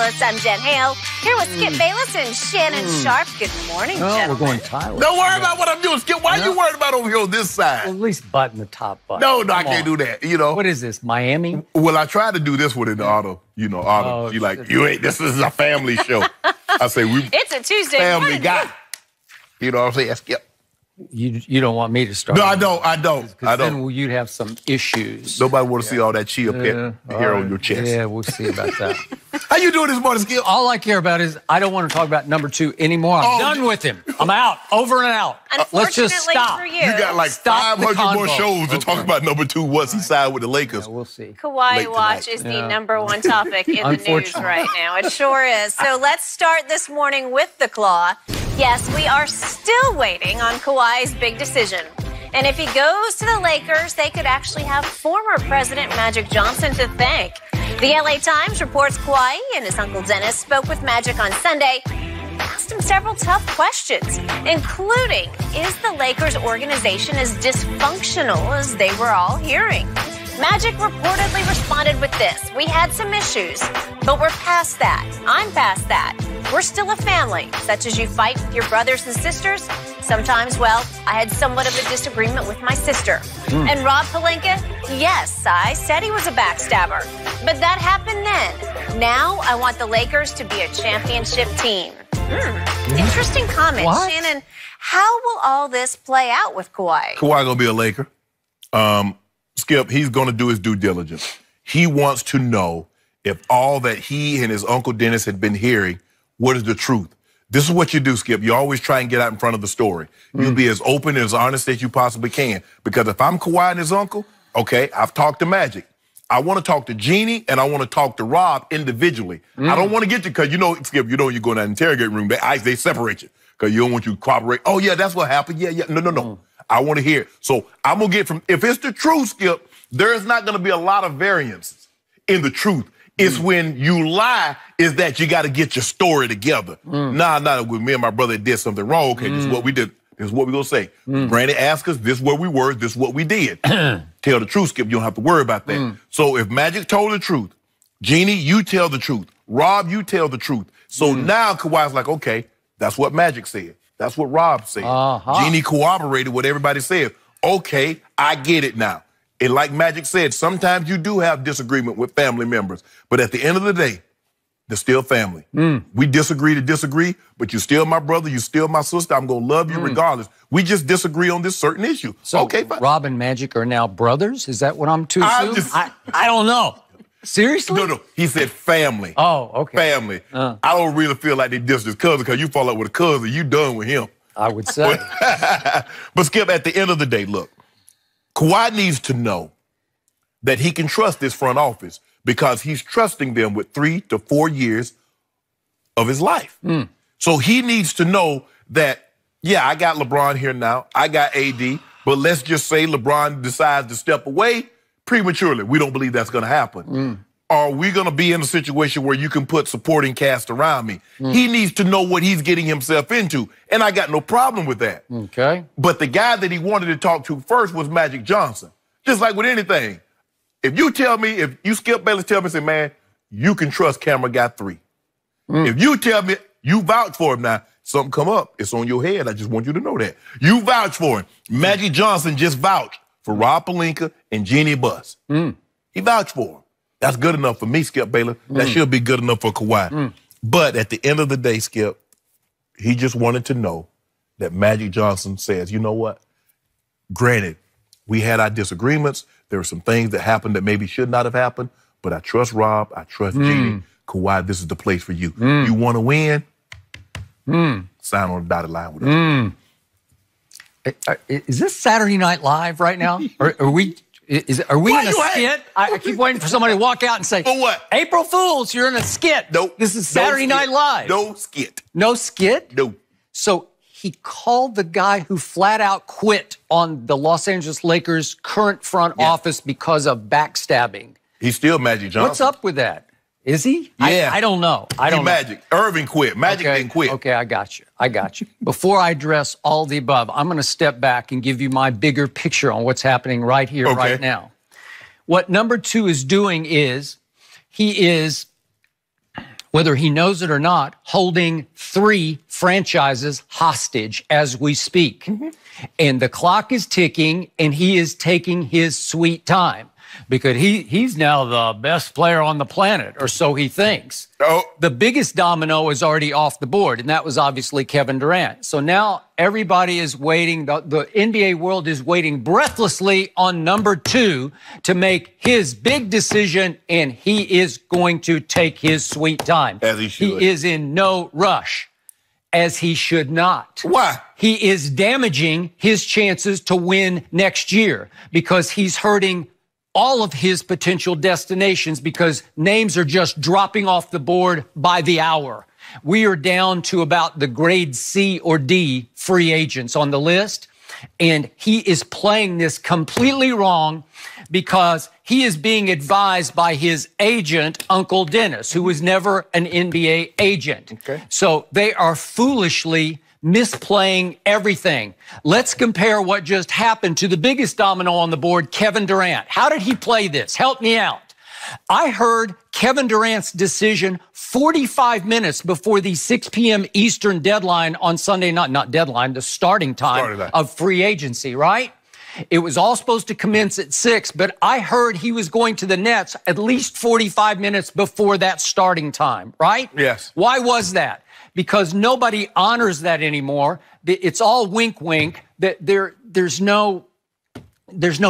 Bayless. I'm Jen Hale, here with Skip Bayless and Shannon Sharp. Good morning, gentlemen. We're going Tyler. Don't worry about what I'm doing, Skip. Why are you worried about over here on this side? Well, at least button the top button. No, I can't do that. You know. What is this, Miami? Well, I tried to do this one in the auto. You know, auto. You like, you ain't. This is a family show. I say It's a Tuesday family morning. guy. You know what I'm saying, Skip? You don't want me to start? No, I don't. Then you'd have some issues. Nobody want to see all that chia pet hair on your chest. Yeah, we'll see about that. How you doing this morning, Skip? All I care about is I don't want to talk about number 2 anymore. I'm done with him. I'm out. Over and out. Unfortunately Let's just stop. for you. You got like Stop the 500 more convo. shows to talk about number 2 once he signed with the Lakers. Yeah, we'll see. Kawhi Late Watch tonight. is the number one topic in the news Unfortunately. right now. It sure is. So let's start this morning with the Claw. Yes, we are still waiting on Kawhi's big decision. And if he goes to the Lakers, they could actually have former President Magic Johnson to thank. The LA Times reports Kawhi and his uncle Dennis spoke with Magic on Sunday, asked him several tough questions, including, is the Lakers organization as dysfunctional as they were all hearing? Magic reportedly responded with this: we had some issues, but we're past that. I'm past that. We're still a family, such as you fight with your brothers and sisters. Sometimes, well, I had somewhat of a disagreement with my sister. And Rob Pelinka, yes, I said he was a backstabber, but that happened then. Now I want the Lakers to be a championship team. Interesting comment. What? Shannon, how will all this play out with Kawhi? Kawhi gonna be a Laker. Skip, he's gonna do his due diligence. He wants to know if all that he and his uncle Dennis had been hearing, what is the truth? This is what you do, Skip. You always try and get out in front of the story. You be as open and as honest as you possibly can. Because if I'm Kawhi and his uncle, okay, I've talked to Magic. I want to talk to Jeannie and I want to talk to Rob individually. I don't want to get you, because you know, Skip, you know you go in that interrogate room, they separate you because you don't want you to cooperate. Oh, yeah, that's what happened. Yeah. No. I want to hear it. So I'm going to get from, if it's the truth, Skip, there is not going to be a lot of variances in the truth. It's when you lie is that you got to get your story together. Nah, with me and my brother did something wrong. Okay, this is what we did. This is what we're going to say. Granny asked us, this is where we were, this is what we did. Tell the truth, Skip. You don't have to worry about that. So if Magic told the truth, Jeannie, you tell the truth. Rob, you tell the truth. So now Kawhi's like, okay, that's what Magic said. That's what Rob said. Jeannie corroborated what everybody said. Okay, I get it now. And like Magic said, sometimes you do have disagreement with family members. But at the end of the day, they're still family. We disagree to disagree, but you're still my brother, you're still my sister. I'm going to love you regardless. We just disagree on this certain issue. So okay, fine. Rob and Magic are now brothers? Is that what I'm to assume? I don't know. Seriously? No. He said family. Oh, okay. Family. I don't really feel like they dissed his cousin, because you fall out with a cousin, you done with him. I would say. But Skip, at the end of the day, look, Kawhi needs to know that he can trust this front office because he's trusting them with 3 to 4 years of his life. So he needs to know that, yeah, I got LeBron here now. I got AD. But let's just say LeBron decides to step away prematurely. We don't believe that's going to happen. Are we going to be in a situation where you can put supporting cast around me? He needs to know what he's getting himself into. And I got no problem with that. Okay. But the guy that he wanted to talk to first was Magic Johnson. Just like with anything. If you tell me, if you, Skip Bayless, tell me, say, man, you can trust Camera Guy 3. If you tell me, you vouch for him now, something come up, it's on your head. I just want you to know that. You vouch for him. Magic Johnson just vouched for Rob Pelinka and Jeannie Buss. He vouched for him. That's good enough for me, Skip Bayless. That should be good enough for Kawhi. But at the end of the day, Skip, he just wanted to know that Magic Johnson says, you know what? Granted, we had our disagreements. There were some things that happened that maybe should not have happened, but I trust Rob. I trust Jeannie. Kawhi, this is the place for you. You want to win? Sign on the dotted line with us. Is this Saturday Night Live right now? Are we in a skit? I keep waiting for somebody to walk out and say, For what? April Fools, you're in a skit. Nope. This is Saturday Night Live. No skit. No skit? No. So he called the guy who flat out quit on the Los Angeles Lakers' current front office because of backstabbing. He's still Magic Johnson. What's up with that? Is he? Yeah. I don't know. I don't know. Magic. Irving quit. Magic didn't quit. Okay, I got you. Before I address all the above, I'm going to step back and give you my bigger picture on what's happening right here, right now. What number 2 is doing is he is whether he knows it or not, holding 3 franchises hostage as we speak. And the clock is ticking, and he is taking his sweet time because he's now the best player on the planet, or so he thinks. The biggest domino is already off the board, and that was obviously Kevin Durant. So now everybody is waiting. The NBA world is waiting breathlessly on number 2 to make his big decision, and he is going to take his sweet time. As he should. He is in no rush, as he should not. Why? He is damaging his chances to win next year because he's hurting all of his potential destinations because names are just dropping off the board by the hour. We are down to about the grade C or D free agents on the list, and he is playing this completely wrong because he is being advised by his agent, Uncle Dennis, who was never an NBA agent. So they are foolishly misplaying everything. Let's compare what just happened to the biggest domino on the board, Kevin Durant. How did he play this? Help me out. I heard Kevin Durant's decision 45 minutes before the 6 p.m. Eastern deadline on Sunday night, not deadline, the starting time of free agency, right? It was all supposed to commence at 6, but I heard he was going to the Nets at least 45 minutes before that starting time, right? Yes. Why was that? Because nobody honors that anymore. It's all wink, wink. That there's no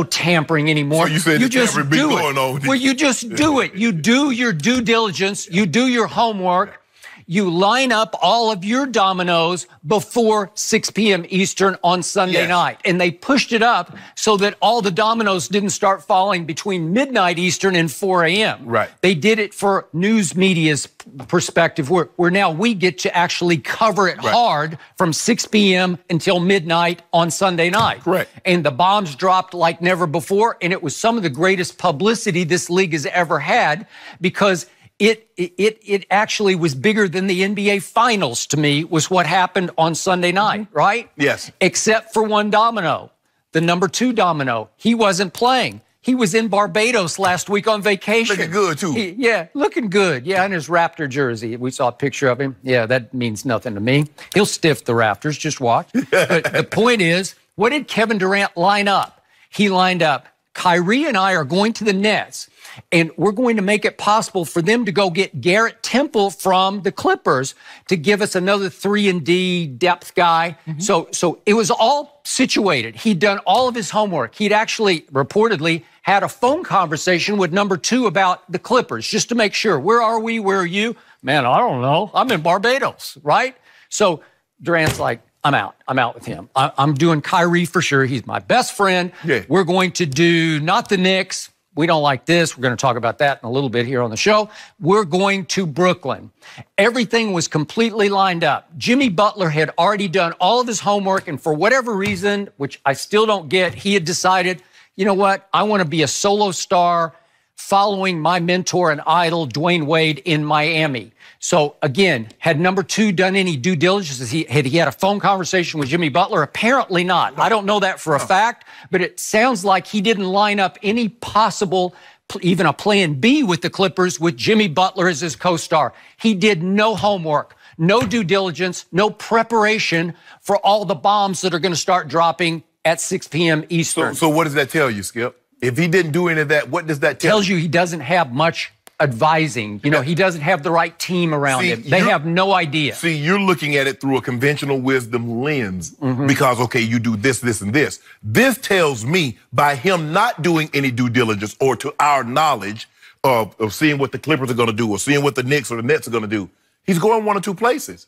tampering anymore. So you said you just do going on. Well, you just do it. You do your due diligence. You do your homework. You line up all of your dominoes before 6 p.m. Eastern on Sunday night. And they pushed it up so that all the dominoes didn't start falling between midnight Eastern and 4 a.m. Right. They did it for news media's perspective, where now we get to actually cover it hard from 6 p.m. until midnight on Sunday night. Correct. And the bombs dropped like never before, and it was some of the greatest publicity this league has ever had because it actually was bigger than the NBA Finals to me, was what happened on Sunday night, right? Yes. Except for one domino, the number 2 domino. He wasn't playing. He was in Barbados last week on vacation. Looking good, too. Looking good. Yeah, in his Raptor jersey. We saw a picture of him. Yeah, that means nothing to me. He'll stiff the Raptors. Just watch. But the point is, what did Kevin Durant line up? He lined up, Kyrie and I are going to the Nets, and we're going to make it possible for them to go get Garrett Temple from the Clippers to give us another 3-and-D depth guy. So it was all situated. He'd done all of his homework. He'd actually reportedly had a phone conversation with number 2 about the Clippers just to make sure. Where are we? Where are you? Man, I don't know. I'm in Barbados, right? So Durant's like, I'm out. I'm out with him. I'm doing Kyrie for sure. He's my best friend. Yeah. We're going to do not the Knicks. We don't like this. We're going to talk about that in a little bit here on the show. We're going to Brooklyn. Everything was completely lined up. Jimmy Butler had already done all of his homework, and for whatever reason, which I still don't get, he had decided, you know what? I want to be a solo star following my mentor and idol, Dwayne Wade, in Miami. So, again, had number 2 done any due diligence? Had he had a phone conversation with Jimmy Butler? Apparently not. I don't know that for a fact, but it sounds like he didn't line up any possible, even a plan B with the Clippers with Jimmy Butler as his co-star. He did no homework, no due diligence, no preparation for all the bombs that are going to start dropping at 6 p.m. Eastern. So what does that tell you, Skip? If he didn't do any of that, what does that tell you? Tells you he doesn't have much advising. You know, he doesn't have the right team around him. They have no idea. See, you're looking at it through a conventional wisdom lens because, okay, you do this, this, and this. This tells me by him not doing any due diligence or to our knowledge of seeing what the Clippers are going to do or seeing what the Knicks or the Nets are going to do, he's going one of 2 places,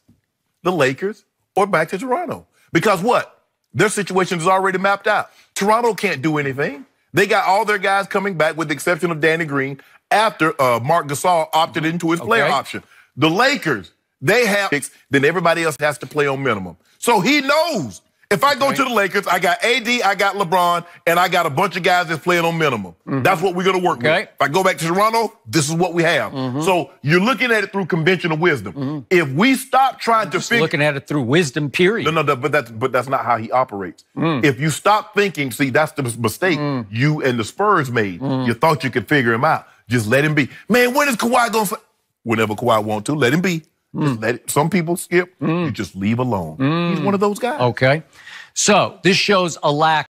the Lakers or back to Toronto. Because what? Their situation is already mapped out. Toronto can't do anything. They got all their guys coming back with the exception of Danny Green after Marc Gasol opted into his player option. The Lakers, they have picks, then everybody else has to play on minimum. So he knows if I go to the Lakers, I got AD, I got LeBron, and I got a bunch of guys that's playing on minimum. That's what we're going to work with. If I go back to Toronto, this is what we have. So you're looking at it through conventional wisdom. If we stop trying to figure... looking at it through wisdom, period. No, but that's not how he operates. If you stop thinking, see, that's the mistake you and the Spurs made. You thought you could figure him out. Just let him be. Man, when is Kawhi going to... whenever Kawhi want to. Let him be. Just let it. Some people, Skip, you just leave alone. He's one of those guys. Okay. So this shows a lack